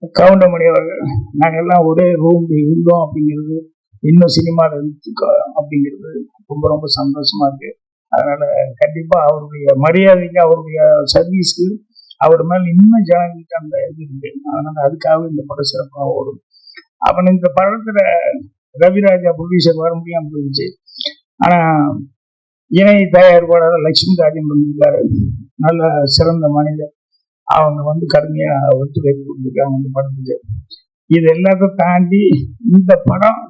கவுண்டமணி அவர்கள் நாங்கெல்லாம் ஒரே ரூம் இருந்தோம் அப்படிங்கிறது, இன்னும் சினிமாவில் இருந்து அப்படிங்கிறது ரொம்ப ரொம்ப சந்தோஷமா இருக்கு. அதனால கண்டிப்பா அவருடைய மரியாதைக்கு, அவருடைய சர்வீஸ்க்கு அவர் மேல இன்னும் ஜனங்களுக்கு அந்த இது இருக்கு. அதனால அதுக்காக இந்த படம் சிறப்பாக ஓடும். அவன் இந்த படத்துல ரவிராஜா ப்ரொடியூசர் வர முடியாம போயிடுச்சு. ஆனா இணை தயாரிப்பாளர் லட்சுமி ராஜன் பண்ணியிருக்காரு. நல்ல சிறந்த மனிதர். அவங்க வந்து கடுமையா ஒத்துழைப்பு கொடுத்துருக்காங்க இந்த படத்துக்கு. இது எல்லாத்தையும் தாண்டி இந்த படம்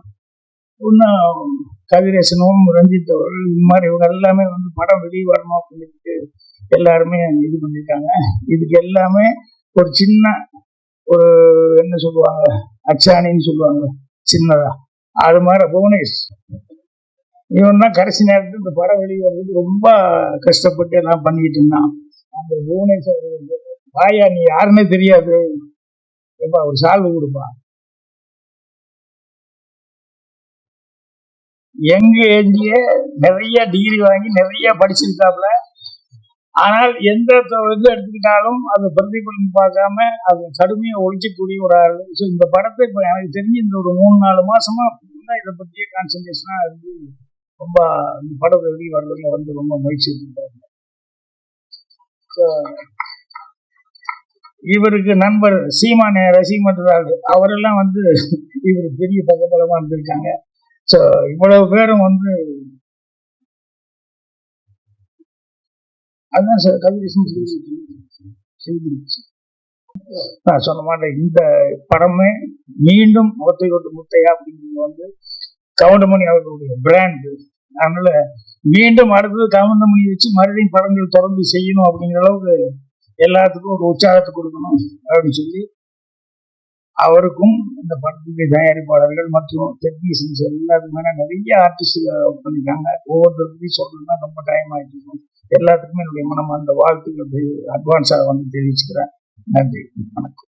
இன்னும் கதிரேசனும் ரஞ்சித் அவர்கள் இந்த மாதிரி இவங்க எல்லாமே வந்து படம் வெளியே வரணும் அப்படின்னு எல்லாருமே இது பண்ணியிருக்காங்க. இதுக்கு எல்லாமே ஒரு சின்ன ஒரு என்ன சொல்லுவாங்க, அச்சாணின்னு சொல்லுவாங்க சின்னதா, அது மாதிரி புவனேஷ் இவன் தான் கடைசி நேரத்தில் இந்த படம் வெளியே வர்றதுக்கு ரொம்ப கஷ்டப்பட்டு எல்லாம் பண்ணிட்டு இருந்தான். அந்த புவனேஷ் வாயா நீ யாருன்னே தெரியாது, எப்பா ஒரு சால்வு கொடுப்பா. எங்க ஏஜ்லயே நிறைய டிகிரி வாங்கி நிறைய படிச்சிருக்காப்ல. ஆனால் எந்த இது எடுத்துக்கிட்டாலும் அது பிரதிபலன் பார்க்காம அது கடுமையா ஒழிக்கக்கூடிய ஒரு ஆள். ஸோ இந்த படத்தை இப்போ எனக்கு தெரிஞ்சு இந்த ஒரு 3-4 மாசமா இதை பற்றியே கான்சன்ட்ரேஷனா இருந்து ரொம்ப இந்த படத்தை வெளியே வர்றதுல வந்து ரொம்ப முயற்சி எடுத்துட்டாங்க. இவருக்கு நண்பர் சீமானே ரசிகமன்றாரு அவரெல்லாம் வந்து இவரு பெரிய பக்கபலமா இருந்திருக்காங்க. ஸோ இவ்வளவு பேரும் வந்து அதான் சார் கவிதேசன் செய்திருச்சு. நான் சொன்ன மாதிரி இந்த படமே மீண்டும் முகத்தை கொண்டு முத்தையா அப்படிங்கிறது வந்து கவுண்டமணி அவர்களுடைய பிராண்டு. அதனால மீண்டும் அடுத்தது கவுண்டமணி வச்சு மறுபடியும் படங்கள் தொடர்ந்து செய்யணும் அப்படிங்கிற அளவுக்கு எல்லாத்துக்கும் ஒரு உற்சாகத்தை கொடுக்கணும் அப்படின்னு சொல்லி அவருக்கும் இந்த படத்துடைய தயாரிப்பாளர்கள் மற்றும் டெக்னீஷியன்ஸ் எல்லாத்துக்குமே நிறைய ஆர்டிஸ்ட் பண்ணியிருக்காங்க. ஒவ்வொருத்தருக்கும் சொல்றதுன்னா ரொம்ப டைம் ஆகிட்டு இருக்கும். எல்லாத்துக்குமே என்னுடைய மனமார்ந்த வாழ்த்துக்கள் அட்வான்ஸாக வந்து தெரிவிச்சுக்கிறேன். நன்றி, வணக்கம்.